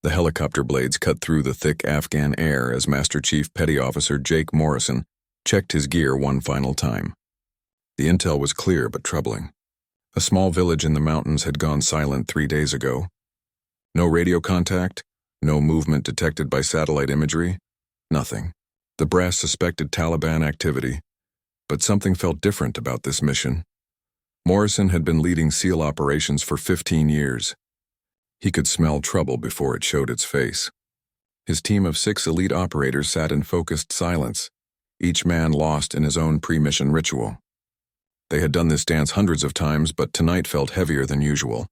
The helicopter blades cut through the thick Afghan air as Master Chief Petty Officer Jake Morrison checked his gear one final time. The intel was clear but troubling. A small village in the mountains had gone silent 3 days ago. No radio contact, no movement detected by satellite imagery, nothing. The brass suspected Taliban activity, but something felt different about this mission. Morrison had been leading SEAL operations for 15 years. He could smell trouble before it showed its face. His team of 6 elite operators sat in focused silence, each man lost in his own pre-mission ritual. They had done this dance hundreds of times, but tonight felt heavier than usual.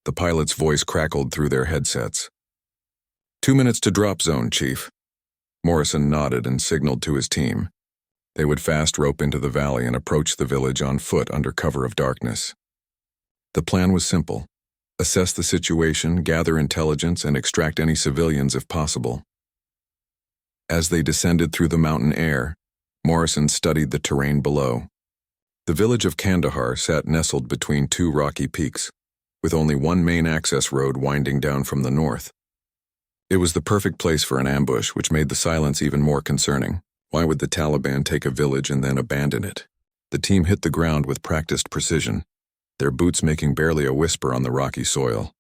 The pilot's voice crackled through their headsets. 2 minutes to drop zone, Chief. Morrison nodded and signaled to his team. They would fast rope into the valley and approach the village on foot under cover of darkness. The plan was simple. Assess the situation, gather intelligence, and extract any civilians if possible. As they descended through the mountain air, Morrison studied the terrain below. The village of Kandahar sat nestled between 2 rocky peaks, with only one main access road winding down from the north. It was the perfect place for an ambush, which made the silence even more concerning. Why would the Taliban take a village and then abandon it? The team hit the ground with practiced precision, their boots making barely a whisper on the rocky soil.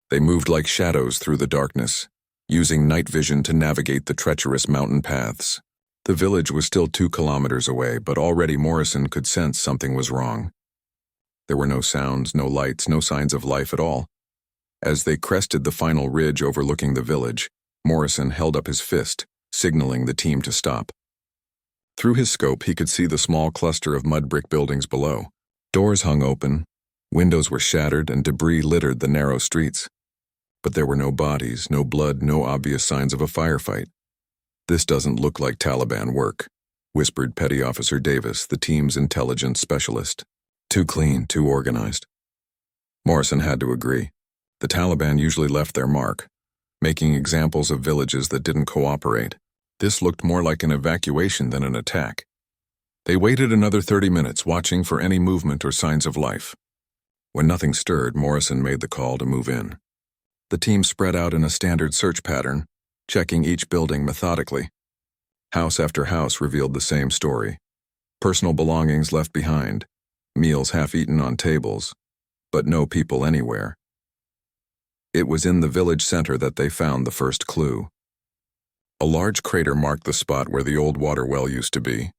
They moved like shadows through the darkness, using night vision to navigate the treacherous mountain paths. The village was still 2 kilometers away, but already Morrison could sense something was wrong. There were no sounds, no lights, no signs of life at all. As they crested the final ridge overlooking the village, Morrison held up his fist, signaling the team to stop. Through his scope, he could see the small cluster of mud brick buildings below. Doors hung open, windows were shattered, and debris littered the narrow streets. But there were no bodies, no blood, no obvious signs of a firefight. "This doesn't look like Taliban work," whispered Petty Officer Davis, the team's intelligence specialist. "Too clean, too organized." Morrison had to agree. The Taliban usually left their mark, making examples of villages that didn't cooperate. This looked more like an evacuation than an attack. They waited another 30 minutes, watching for any movement or signs of life. When nothing stirred, Morrison made the call to move in. The team spread out in a standard search pattern, checking each building methodically. House after house revealed the same story. Personal belongings left behind, meals half-eaten on tables, but no people anywhere. It was in the village center that they found the first clue. A large crater marked the spot where the old water well used to be.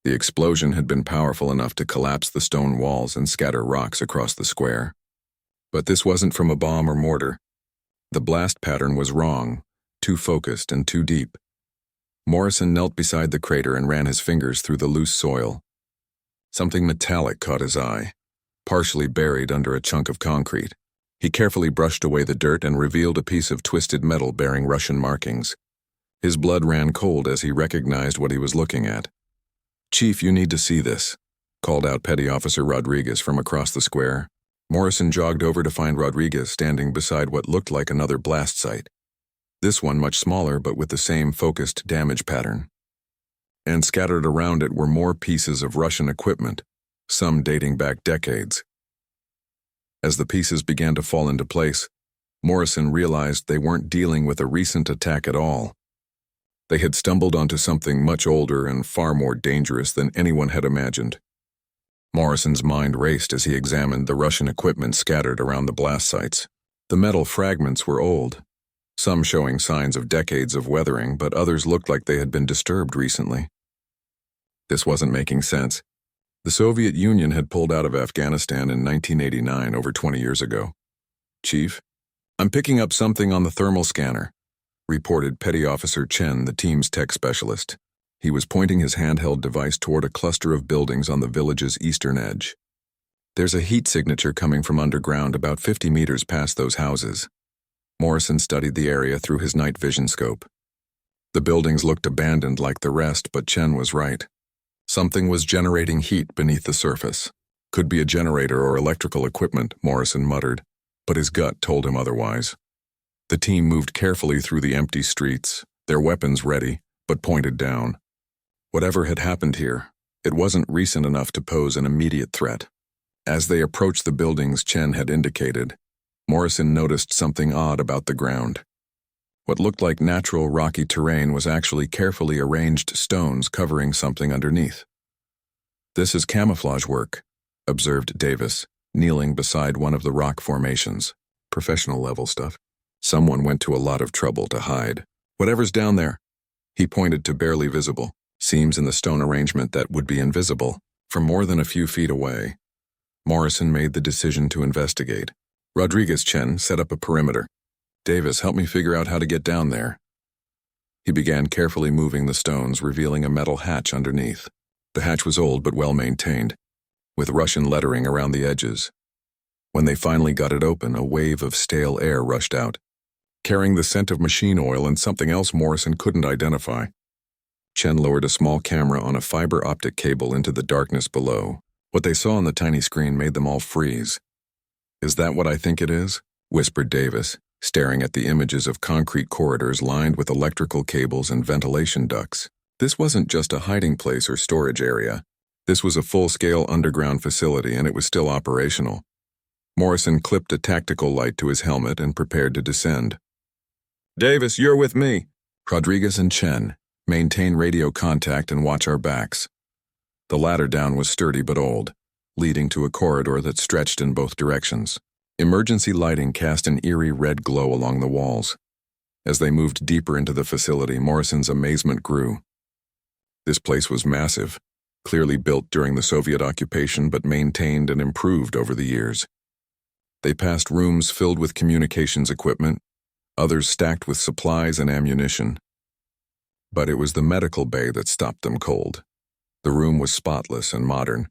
The explosion had been powerful enough to collapse the stone walls and scatter rocks across the square. But this wasn't from a bomb or mortar. The blast pattern was wrong, too focused and too deep. Morrison knelt beside the crater and ran his fingers through the loose soil. Something metallic caught his eye, partially buried under a chunk of concrete. He carefully brushed away the dirt and revealed a piece of twisted metal bearing Russian markings. His blood ran cold as he recognized what he was looking at. "Chief, you need to see this," called out Petty Officer Rodriguez from across the square. Morrison jogged over to find Rodriguez standing beside what looked like another blast site. This one much smaller, but with the same focused damage pattern. And scattered around it were more pieces of Russian equipment, some dating back decades. As the pieces began to fall into place, Morrison realized they weren't dealing with a recent attack at all. They had stumbled onto something much older and far more dangerous than anyone had imagined. Morrison's mind raced as he examined the Russian equipment scattered around the blast sites. The metal fragments were old, some showing signs of decades of weathering, but others looked like they had been disturbed recently. This wasn't making sense. The Soviet Union had pulled out of Afghanistan in 1989, over 20 years ago. "Chief, I'm picking up something on the thermal scanner," reported Petty Officer Chen, the team's tech specialist. He was pointing his handheld device toward a cluster of buildings on the village's eastern edge. "There's a heat signature coming from underground about 50 meters past those houses." Morrison studied the area through his night vision scope. The buildings looked abandoned like the rest, but Chen was right. Something was generating heat beneath the surface. "Could be a generator or electrical equipment," Morrison muttered, but his gut told him otherwise. The team moved carefully through the empty streets, their weapons ready, but pointed down. Whatever had happened here, it wasn't recent enough to pose an immediate threat. As they approached the buildings Chen had indicated, Morrison noticed something odd about the ground. What looked like natural rocky terrain was actually carefully arranged stones covering something underneath. "This is camouflage work," observed Davis, kneeling beside one of the rock formations. "Professional level stuff. Someone went to a lot of trouble to hide. Whatever's down there." He pointed to barely visible seams in the stone arrangement that would be invisible from more than a few feet away. Morrison made the decision to investigate. Rodriguez Chen set up a perimeter. "Davis, help me figure out how to get down there." He began carefully moving the stones, revealing a metal hatch underneath. The hatch was old but well maintained, with Russian lettering around the edges. When they finally got it open, a wave of stale air rushed out, carrying the scent of machine oil and something else Morrison couldn't identify. Chen lowered a small camera on a fiber optic cable into the darkness below. What they saw on the tiny screen made them all freeze. "Is that what I think it is?" whispered Davis, staring at the images of concrete corridors lined with electrical cables and ventilation ducts. This wasn't just a hiding place or storage area. This was a full-scale underground facility, and it was still operational. Morrison clipped a tactical light to his helmet and prepared to descend. "Davis, you're with me." "Rodriguez and Chen, maintain radio contact and watch our backs." The ladder down was sturdy but old, leading to a corridor that stretched in both directions. Emergency lighting cast an eerie red glow along the walls. As they moved deeper into the facility, Morrison's amazement grew. This place was massive, clearly built during the Soviet occupation but maintained and improved over the years. They passed rooms filled with communications equipment, others stacked with supplies and ammunition. But it was the medical bay that stopped them cold. The room was spotless and modern,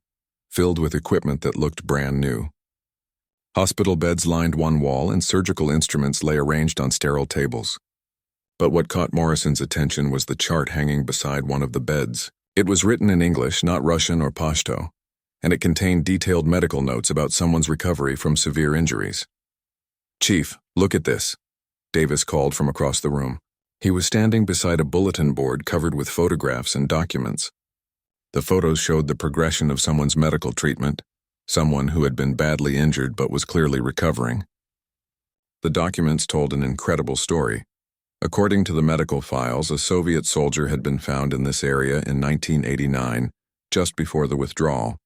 filled with equipment that looked brand new. Hospital beds lined one wall and surgical instruments lay arranged on sterile tables. But what caught Morrison's attention was the chart hanging beside one of the beds. It was written in English, not Russian or Pashto, and it contained detailed medical notes about someone's recovery from severe injuries. "Chief, look at this," Davis called from across the room. He was standing beside a bulletin board covered with photographs and documents. The photos showed the progression of someone's medical treatment, someone who had been badly injured but was clearly recovering. The documents told an incredible story. According to the medical files, a Soviet soldier had been found in this area in 1989, just before the withdrawal.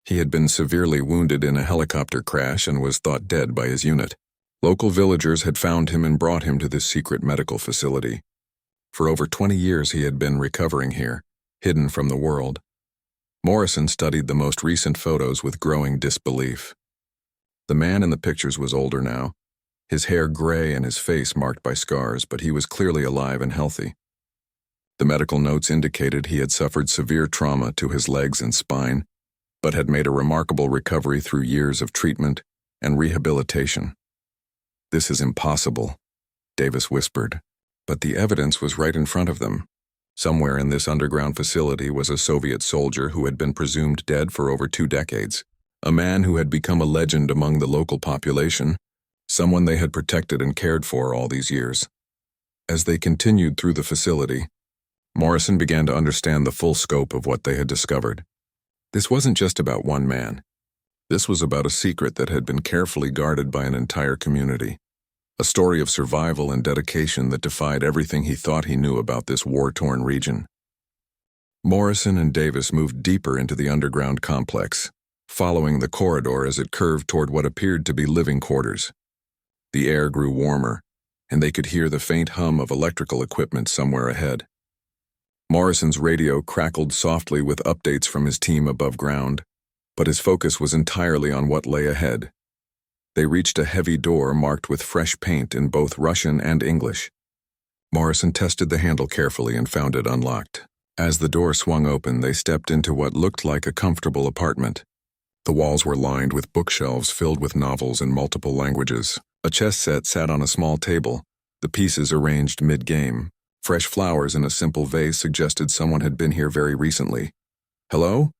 He had been severely wounded in a helicopter crash and was thought dead by his unit. Local villagers had found him and brought him to this secret medical facility. For over 20 years he had been recovering here, hidden from the world. Morrison studied the most recent photos with growing disbelief. The man in the pictures was older now, his hair gray and his face marked by scars, but he was clearly alive and healthy. The medical notes indicated he had suffered severe trauma to his legs and spine, but had made a remarkable recovery through years of treatment and rehabilitation. "This is impossible," Davis whispered, but the evidence was right in front of them. Somewhere in this underground facility was a Soviet soldier who had been presumed dead for over 2 decades, a man who had become a legend among the local population, someone they had protected and cared for all these years. As they continued through the facility, Morrison began to understand the full scope of what they had discovered. This wasn't just about one man. This was about a secret that had been carefully guarded by an entire community. A story of survival and dedication that defied everything he thought he knew about this war-torn region. Morrison and Davis moved deeper into the underground complex, following the corridor as it curved toward what appeared to be living quarters. The air grew warmer, and they could hear the faint hum of electrical equipment somewhere ahead. Morrison's radio crackled softly with updates from his team above ground, but his focus was entirely on what lay ahead. They reached a heavy door marked with fresh paint in both Russian and English. Morrison tested the handle carefully and found it unlocked. As the door swung open, they stepped into what looked like a comfortable apartment. The walls were lined with bookshelves filled with novels in multiple languages. A chess set sat on a small table, the pieces arranged mid-game. Fresh flowers in a simple vase suggested someone had been here very recently. "Hello?"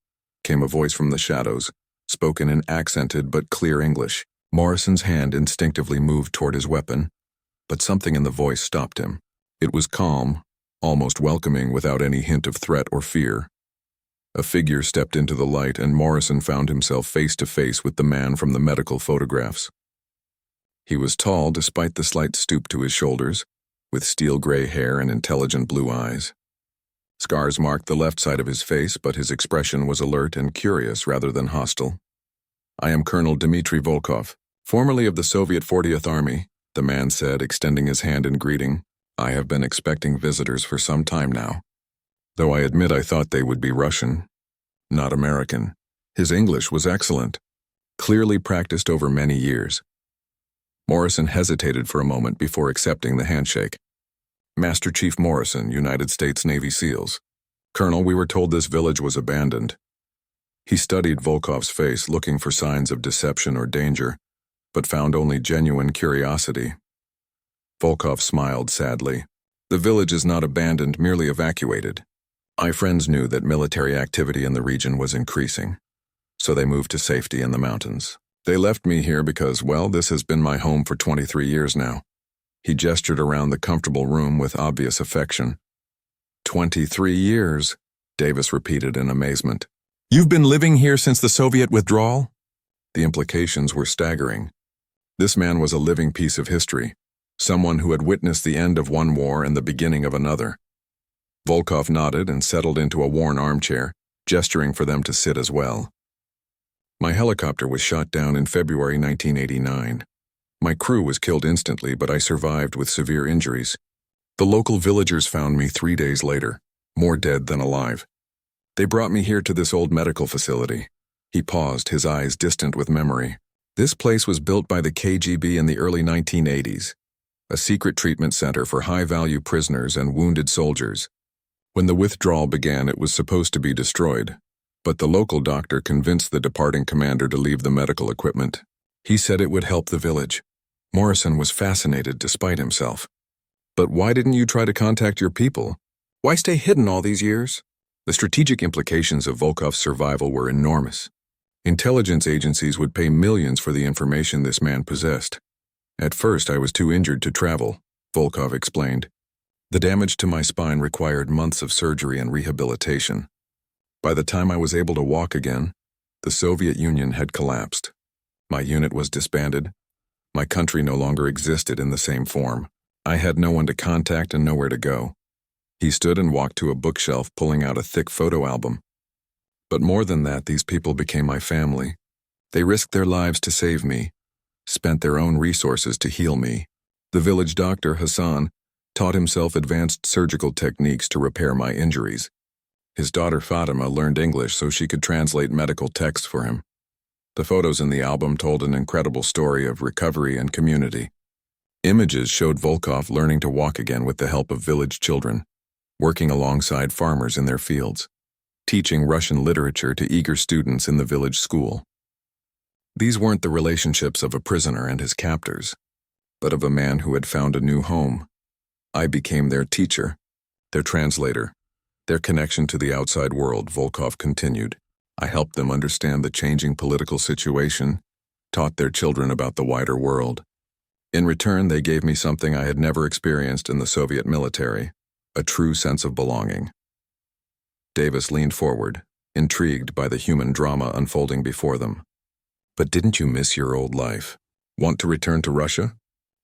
came a voice from the shadows, spoken in accented but clear English. Morrison's hand instinctively moved toward his weapon, but something in the voice stopped him. It was calm, almost welcoming without any hint of threat or fear. A figure stepped into the light and Morrison found himself face to face with the man from the medical photographs. He was tall despite the slight stoop to his shoulders, with steel-gray hair and intelligent blue eyes. Scars marked the left side of his face, but his expression was alert and curious rather than hostile. "I am Colonel Dmitry Volkov, formerly of the Soviet 40th Army," the man said, extending his hand in greeting. "I have been expecting visitors for some time now, though I admit I thought they would be Russian, not American." His English was excellent, clearly practiced over many years. Morrison hesitated for a moment before accepting the handshake. "Master Chief Morrison, United States Navy SEALs. Colonel, we were told this village was abandoned." He studied Volkov's face, looking for signs of deception or danger, but found only genuine curiosity. Volkov smiled sadly. "The village is not abandoned, merely evacuated. My friends knew that military activity in the region was increasing, so they moved to safety in the mountains. They left me here because, well, this has been my home for 23 years now." He gestured around the comfortable room with obvious affection. 23 years, Davis repeated in amazement. "You've been living here since the Soviet withdrawal?" The implications were staggering. This man was a living piece of history, someone who had witnessed the end of one war and the beginning of another. Volkov nodded and settled into a worn armchair, gesturing for them to sit as well. "My helicopter was shot down in February 1989. My crew was killed instantly, but I survived with severe injuries. The local villagers found me 3 days later, more dead than alive. They brought me here to this old medical facility." He paused, his eyes distant with memory. "This place was built by the KGB in the early 1980s, a secret treatment center for high-value prisoners and wounded soldiers. When the withdrawal began, it was supposed to be destroyed, but the local doctor convinced the departing commander to leave the medical equipment. He said it would help the village." Morrison was fascinated despite himself. "But why didn't you try to contact your people? Why stay hidden all these years?" The strategic implications of Volkov's survival were enormous. Intelligence agencies would pay millions for the information this man possessed. "At first, I was too injured to travel," Volkov explained. "The damage to my spine required months of surgery and rehabilitation. By the time I was able to walk again, the Soviet Union had collapsed. My unit was disbanded. My country no longer existed in the same form. I had no one to contact and nowhere to go." He stood and walked to a bookshelf, pulling out a thick photo album. "But more than that, these people became my family. They risked their lives to save me, spent their own resources to heal me. The village doctor, Hassan, taught himself advanced surgical techniques to repair my injuries. His daughter Fatima learned English so she could translate medical texts for him. The photos in the album told an incredible story of recovery and community. Images showed Volkov learning to walk again with the help of village children, working alongside farmers in their fields, teaching Russian literature to eager students in the village school. These weren't the relationships of a prisoner and his captors, but of a man who had found a new home. I became their teacher, their translator, their connection to the outside world," Volkov continued. "I helped them understand the changing political situation, taught their children about the wider world. In return, they gave me something I had never experienced in the Soviet military, a true sense of belonging." Davis leaned forward, intrigued by the human drama unfolding before them. "But didn't you miss your old life? Want to return to Russia?"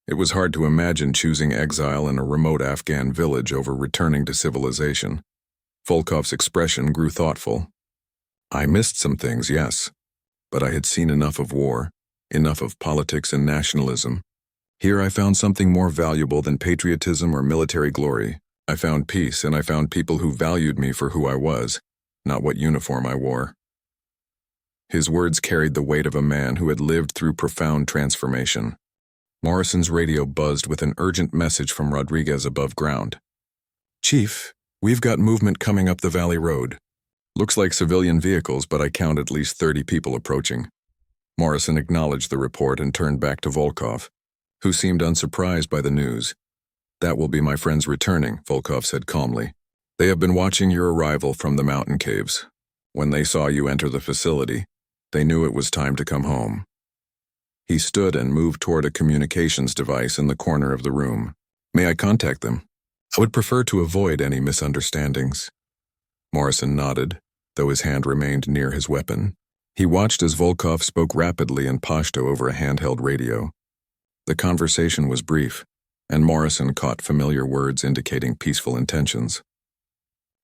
It was hard to imagine choosing exile in a remote Afghan village over returning to civilization. Volkov's expression grew thoughtful. "I missed some things, yes, but I had seen enough of war, enough of politics and nationalism. Here I found something more valuable than patriotism or military glory. I found peace, and I found people who valued me for who I was, not what uniform I wore." His words carried the weight of a man who had lived through profound transformation. Morrison's radio buzzed with an urgent message from Rodriguez above ground. "Chief, we've got movement coming up the valley road. Looks like civilian vehicles, but I count at least 30 people approaching." Morrison acknowledged the report and turned back to Volkov, who seemed unsurprised by the news. "That will be my friends returning," Volkov said calmly. "They have been watching your arrival from the mountain caves. When they saw you enter the facility, they knew it was time to come home." He stood and moved toward a communications device in the corner of the room. "May I contact them? I would prefer to avoid any misunderstandings." Morrison nodded, though his hand remained near his weapon. He watched as Volkov spoke rapidly in Pashto over a handheld radio. The conversation was brief, and Morrison caught familiar words indicating peaceful intentions.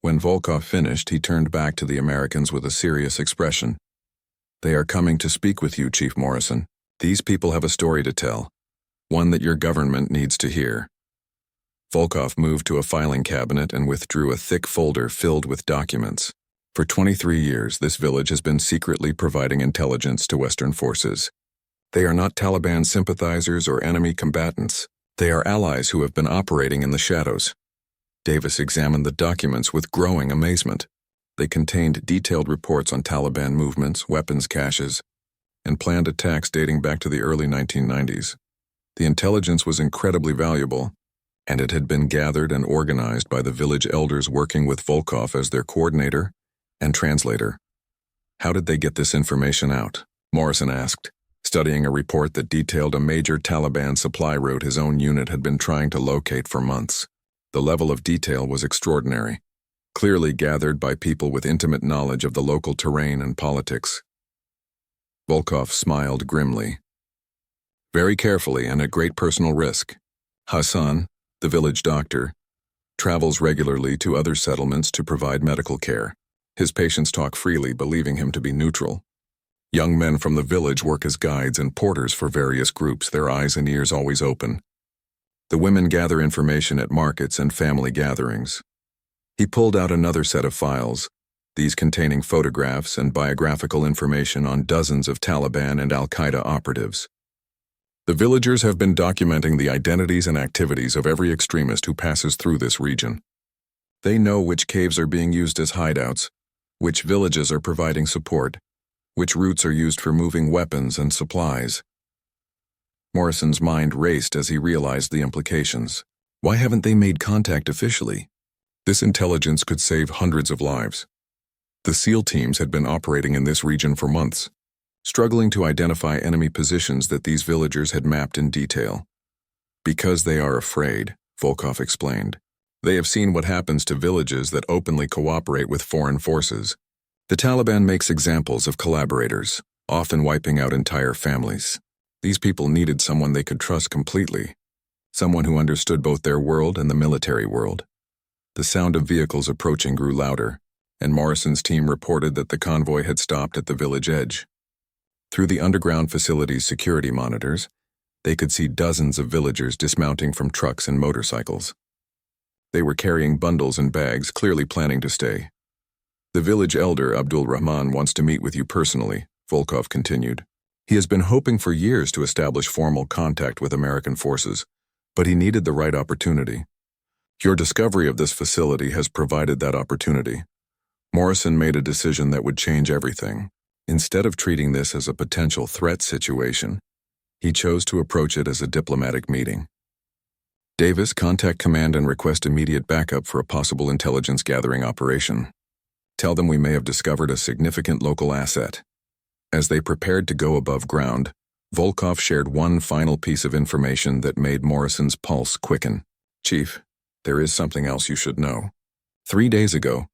When Volkov finished, he turned back to the Americans with a serious expression. "They are coming to speak with you, Chief Morrison. These people have a story to tell, one that your government needs to hear." Volkov moved to a filing cabinet and withdrew a thick folder filled with documents. For 23 years, this village has been secretly providing intelligence to Western forces. They are not Taliban sympathizers or enemy combatants. They are allies who have been operating in the shadows. Davis examined the documents with growing amazement. They contained detailed reports on Taliban movements, weapons caches, and planned attacks dating back to the early 1990s. The intelligence was incredibly valuable, and it had been gathered and organized by the village elders working with Volkov as their coordinator and translator. "How did they get this information out?" Morrison asked, studying a report that detailed a major Taliban supply route his own unit had been trying to locate for months. The level of detail was extraordinary, clearly gathered by people with intimate knowledge of the local terrain and politics. Volkov smiled grimly. "Very carefully and at great personal risk. Hassan, the village doctor, travels regularly to other settlements to provide medical care. His patients talk freely, believing him to be neutral. Young men from the village work as guides and porters for various groups, their eyes and ears always open. The women gather information at markets and family gatherings." He pulled out another set of files, these containing photographs and biographical information on dozens of Taliban and Al-Qaeda operatives. "The villagers have been documenting the identities and activities of every extremist who passes through this region. They know which caves are being used as hideouts, which villages are providing support, which routes are used for moving weapons and supplies." Morrison's mind raced as he realized the implications. Why haven't they made contact officially? This intelligence could save hundreds of lives. The SEAL teams had been operating in this region for months, struggling to identify enemy positions that these villagers had mapped in detail. "Because they are afraid," Volkov explained. "They have seen what happens to villages that openly cooperate with foreign forces. The Taliban makes examples of collaborators, often wiping out entire families. These people needed someone they could trust completely, someone who understood both their world and the military world." The sound of vehicles approaching grew louder, and Morrison's team reported that the convoy had stopped at the village edge. Through the underground facility's security monitors, they could see dozens of villagers dismounting from trucks and motorcycles. They were carrying bundles and bags, clearly planning to stay. "The village elder, Abdul Rahman, wants to meet with you personally," Volkov continued. "He has been hoping for years to establish formal contact with American forces, but he needed the right opportunity. Your discovery of this facility has provided that opportunity." Morrison made a decision that would change everything. Instead of treating this as a potential threat situation, he chose to approach it as a diplomatic meeting. "Davis, contact command and request immediate backup for a possible intelligence gathering operation. Tell them we may have discovered a significant local asset." As they prepared to go above ground, Volkov shared one final piece of information that made Morrison's pulse quicken. "Chief, there is something else you should know. 3 days ago,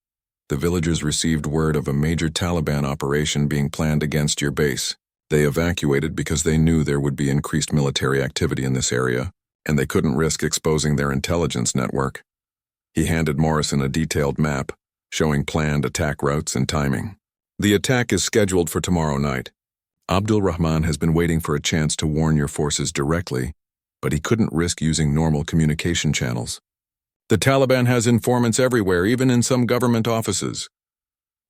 the villagers received word of a major Taliban operation being planned against your base. They evacuated because they knew there would be increased military activity in this area, and they couldn't risk exposing their intelligence network." He handed Morrison a detailed map, showing planned attack routes and timing. "The attack is scheduled for tomorrow night. Abdul Rahman has been waiting for a chance to warn your forces directly, but he couldn't risk using normal communication channels. The Taliban has informants everywhere, even in some government offices."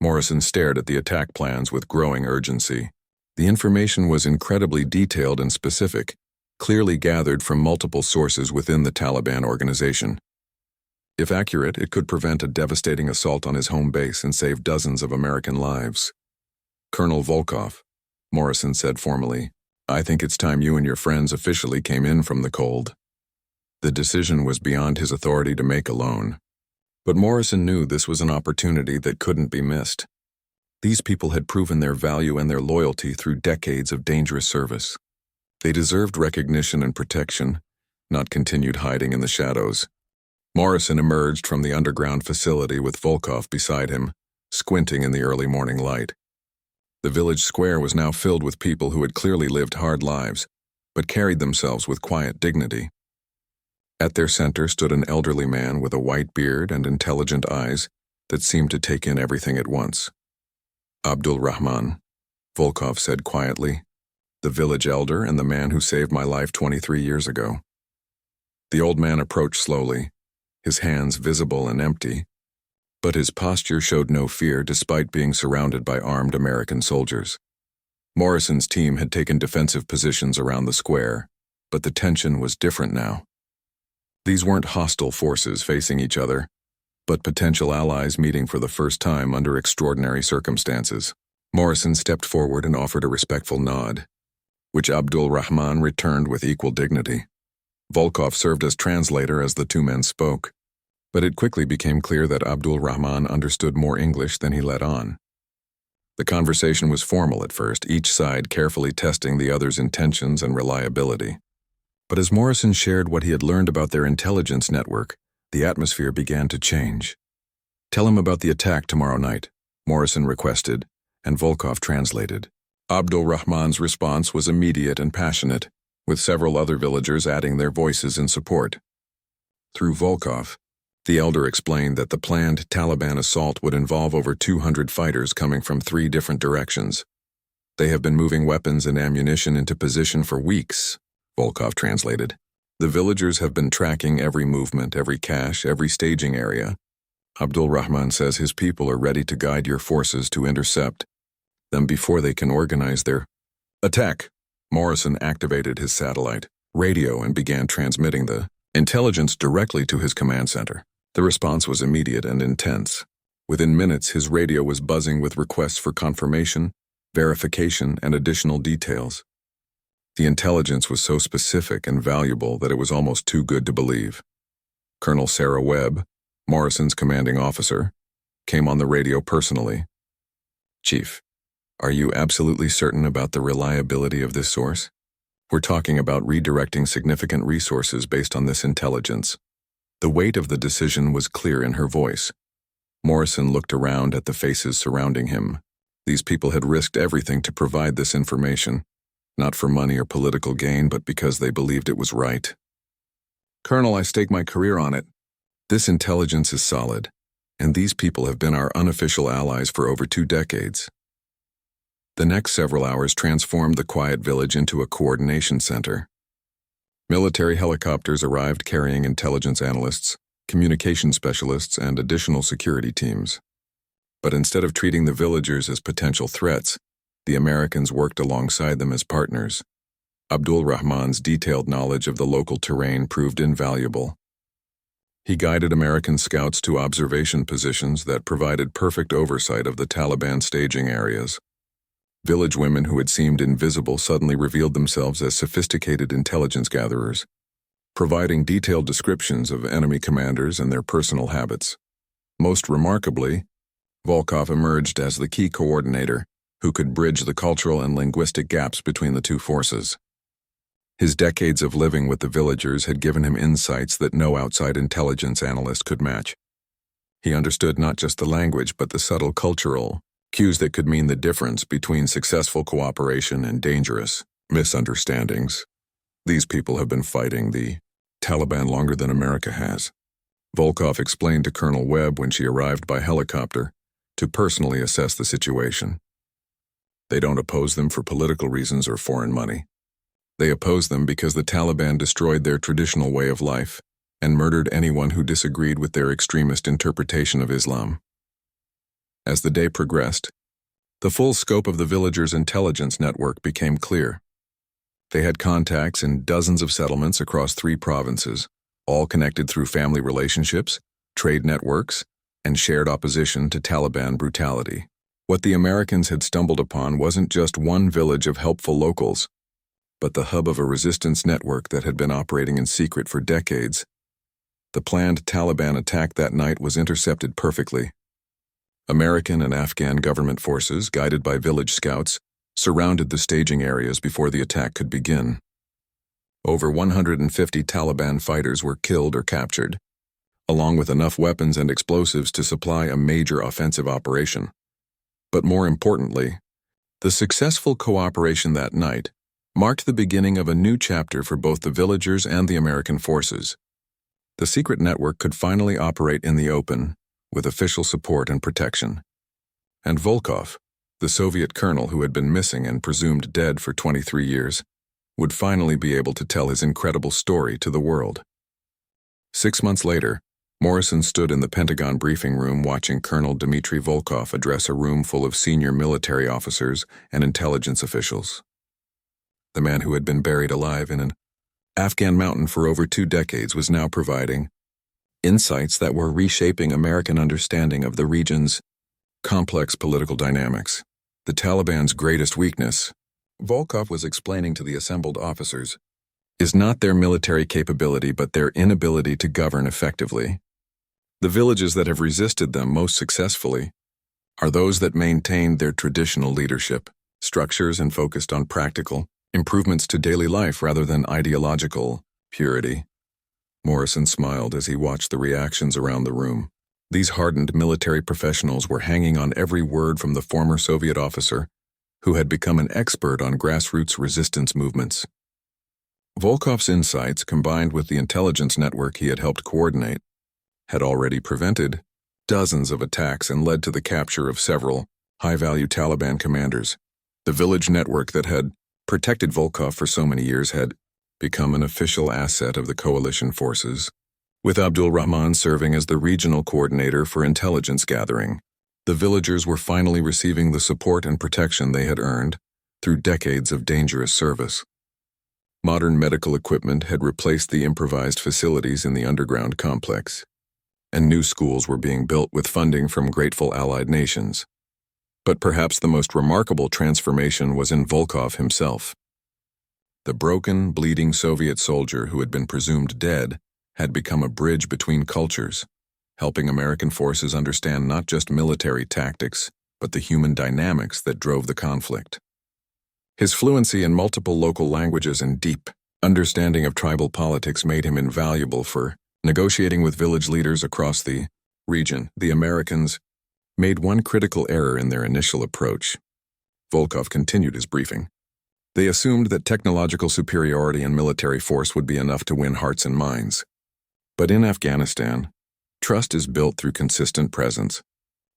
Morrison stared at the attack plans with growing urgency. The information was incredibly detailed and specific, clearly gathered from multiple sources within the Taliban organization. If accurate, it could prevent a devastating assault on his home base and save dozens of American lives. "Colonel Volkov," Morrison said formally, "I think it's time you and your friends officially came in from the cold." The decision was beyond his authority to make alone. But Morrison knew this was an opportunity that couldn't be missed. These people had proven their value and their loyalty through decades of dangerous service. They deserved recognition and protection, not continued hiding in the shadows. Morrison emerged from the underground facility with Volkov beside him, squinting in the early morning light. The village square was now filled with people who had clearly lived hard lives, but carried themselves with quiet dignity. At their center stood an elderly man with a white beard and intelligent eyes that seemed to take in everything at once. Abdul Rahman, Volkov said quietly, the village elder and the man who saved my life 23 years ago. The old man approached slowly, his hands visible and empty, but his posture showed no fear despite being surrounded by armed American soldiers. Morrison's team had taken defensive positions around the square, but the tension was different now. These weren't hostile forces facing each other, but potential allies meeting for the first time under extraordinary circumstances. Morrison stepped forward and offered a respectful nod, which Abdul Rahman returned with equal dignity. Volkov served as translator as the two men spoke, but it quickly became clear that Abdul Rahman understood more English than he let on. The conversation was formal at first, each side carefully testing the other's intentions and reliability. But as Morrison shared what he had learned about their intelligence network, the atmosphere began to change. "Tell him about the attack tomorrow night," Morrison requested, and Volkov translated. Abdul Rahman's response was immediate and passionate, with several other villagers adding their voices in support. Through Volkov, the elder explained that the planned Taliban assault would involve over 200 fighters coming from 3 different directions. "They have been moving weapons and ammunition into position for weeks," Volkov translated. "The villagers have been tracking every movement, every cache, every staging area. Abdul Rahman says his people are ready to guide your forces to intercept them before they can organize their attack." Morrison activated his satellite radio and began transmitting the intelligence directly to his command center. The response was immediate and intense. Within minutes, his radio was buzzing with requests for confirmation, verification, and additional details. The intelligence was so specific and valuable that it was almost too good to believe. Colonel Sarah Webb, Morrison's commanding officer, came on the radio personally. "Chief, are you absolutely certain about the reliability of this source? We're talking about redirecting significant resources based on this intelligence." The weight of the decision was clear in her voice. Morrison looked around at the faces surrounding him. These people had risked everything to provide this information, not for money or political gain, but because they believed it was right. "Colonel, I stake my career on it. This intelligence is solid, and these people have been our unofficial allies for over 2 decades. The next several hours transformed the quiet village into a coordination center. Military helicopters arrived carrying intelligence analysts, communication specialists, and additional security teams. But instead of treating the villagers as potential threats, the Americans worked alongside them as partners. Abdul Rahman's detailed knowledge of the local terrain proved invaluable. He guided American scouts to observation positions that provided perfect oversight of the Taliban staging areas. Village women who had seemed invisible suddenly revealed themselves as sophisticated intelligence gatherers, providing detailed descriptions of enemy commanders and their personal habits. Most remarkably, Volkov emerged as the key coordinator who could bridge the cultural and linguistic gaps between the two forces. His decades of living with the villagers had given him insights that no outside intelligence analyst could match. He understood not just the language, but the subtle cultural cues that could mean the difference between successful cooperation and dangerous misunderstandings. "These people have been fighting the Taliban longer than America has," Volkov explained to Colonel Webb when she arrived by helicopter to personally assess the situation. "They don't oppose them for political reasons or foreign money. They oppose them because the Taliban destroyed their traditional way of life and murdered anyone who disagreed with their extremist interpretation of Islam." As the day progressed, the full scope of the villagers' intelligence network became clear. They had contacts in dozens of settlements across 3 provinces, all connected through family relationships, trade networks, and shared opposition to Taliban brutality. What the Americans had stumbled upon wasn't just one village of helpful locals, but the hub of a resistance network that had been operating in secret for decades. The planned Taliban attack that night was intercepted perfectly. American and Afghan government forces, guided by village scouts, surrounded the staging areas before the attack could begin. Over 150 Taliban fighters were killed or captured, along with enough weapons and explosives to supply a major offensive operation. But more importantly, the successful cooperation that night marked the beginning of a new chapter for both the villagers and the American forces. The secret network could finally operate in the open, with official support and protection. And Volkov, the Soviet colonel who had been missing and presumed dead for 23 years, would finally be able to tell his incredible story to the world. 6 months later, Morrison stood in the Pentagon briefing room watching Colonel Dmitry Volkov address a room full of senior military officers and intelligence officials. The man who had been buried alive in an Afghan mountain for over 2 decades was now providing insights that were reshaping American understanding of the region's complex political dynamics. The Taliban's greatest weakness, Volkov was explaining to the assembled officers, is not their military capability but their inability to govern effectively. The villages that have resisted them most successfully are those that maintained their traditional leadership, structures and focused on practical improvements to daily life rather than ideological purity. Morrison smiled as he watched the reactions around the room. These hardened military professionals were hanging on every word from the former Soviet officer, who had become an expert on grassroots resistance movements. Volkov's insights, combined with the intelligence network he had helped coordinate, had already prevented dozens of attacks and led to the capture of several high-value Taliban commanders. The village network that had protected Volkov for so many years had become an official asset of the coalition forces, with Abdul Rahman serving as the regional coordinator for intelligence gathering. The villagers were finally receiving the support and protection they had earned through decades of dangerous service. Modern medical equipment had replaced the improvised facilities in the underground complex, and new schools were being built with funding from grateful allied nations. But perhaps the most remarkable transformation was in Volkov himself. The broken, bleeding Soviet soldier who had been presumed dead had become a bridge between cultures, helping American forces understand not just military tactics, but the human dynamics that drove the conflict. His fluency in multiple local languages and deep understanding of tribal politics made him invaluable for negotiating with village leaders across the region. The Americans made one critical error in their initial approach. Volkov continued his briefing. They assumed that technological superiority and military force would be enough to win hearts and minds. But in Afghanistan, trust is built through consistent presence,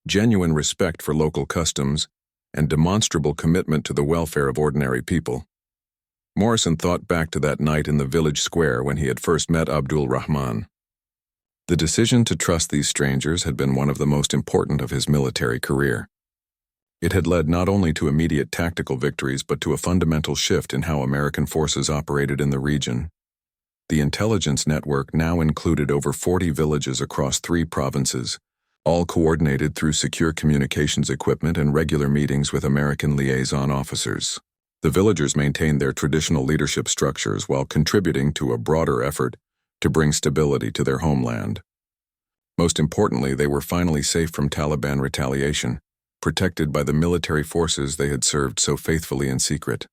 genuine respect for local customs, and demonstrable commitment to the welfare of ordinary people. Morrison thought back to that night in the village square when he had first met Abdul Rahman. The decision to trust these strangers had been one of the most important of his military career. It had led not only to immediate tactical victories but to a fundamental shift in how American forces operated in the region. The intelligence network now included over 40 villages across 3 provinces, all coordinated through secure communications equipment and regular meetings with American liaison officers. The villagers maintained their traditional leadership structures while contributing to a broader effort to bring stability to their homeland. Most importantly, they were finally safe from Taliban retaliation, protected by the military forces they had served so faithfully in secret.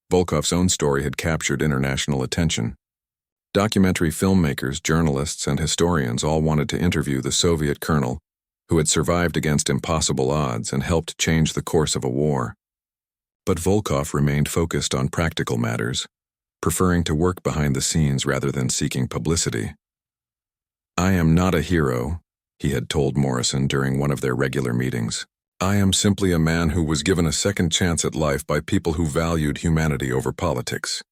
Volkov's own story had captured international attention. Documentary filmmakers, journalists, and historians all wanted to interview the Soviet colonel who had survived against impossible odds and helped change the course of a war. But Volkov remained focused on practical matters, preferring to work behind the scenes rather than seeking publicity. "I am not a hero," he had told Morrison during one of their regular meetings. "I am simply a man who was given a second chance at life by people who valued humanity over politics.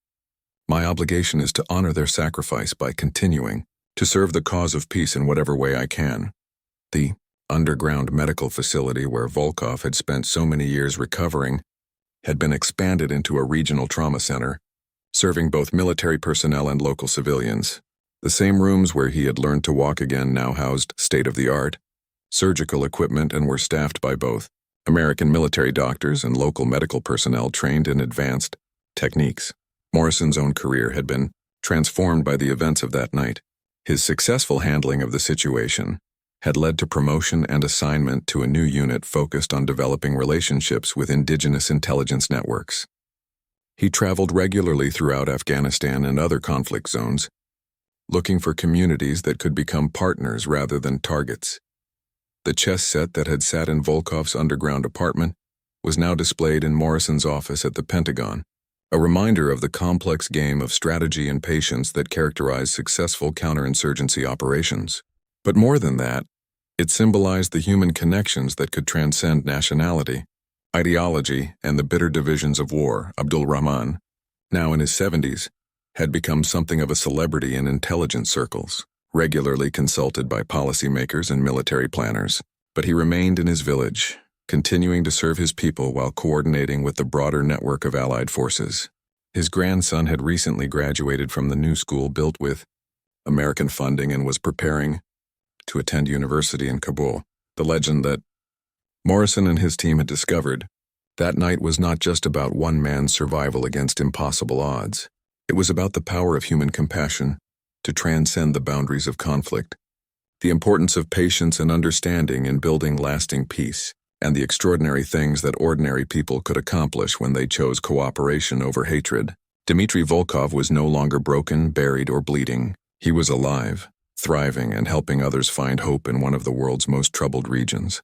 My obligation is to honor their sacrifice by continuing to serve the cause of peace in whatever way I can." The underground medical facility where Volkov had spent so many years recovering had been expanded into a regional trauma center, serving both military personnel and local civilians. The same rooms where he had learned to walk again now housed state-of-the-art surgical equipment and were staffed by both American military doctors and local medical personnel trained in advanced techniques. Morrison's own career had been transformed by the events of that night. His successful handling of the situation had led to promotion and assignment to a new unit focused on developing relationships with indigenous intelligence networks. He traveled regularly throughout Afghanistan and other conflict zones, looking for communities that could become partners rather than targets. The chess set that had sat in Volkov's underground apartment was now displayed in Morrison's office at the Pentagon. a reminder of the complex game of strategy and patience that characterized successful counterinsurgency operations. But more than that, it symbolized the human connections that could transcend nationality, ideology, and the bitter divisions of war. Abdul Rahman, now in his 70s, had become something of a celebrity in intelligence circles, regularly consulted by policymakers and military planners. But he remained in his village, continuing to serve his people while coordinating with the broader network of Allied forces. His grandson had recently graduated from the new school built with American funding and was preparing to attend university in Kabul. The legend that Morrison and his team had discovered that night was not just about one man's survival against impossible odds. It was about the power of human compassion to transcend the boundaries of conflict, the importance of patience and understanding in building lasting peace, and the extraordinary things that ordinary people could accomplish when they chose cooperation over hatred. Dmitry Volkov was no longer broken, buried, or bleeding. He was alive, thriving, and helping others find hope in one of the world's most troubled regions.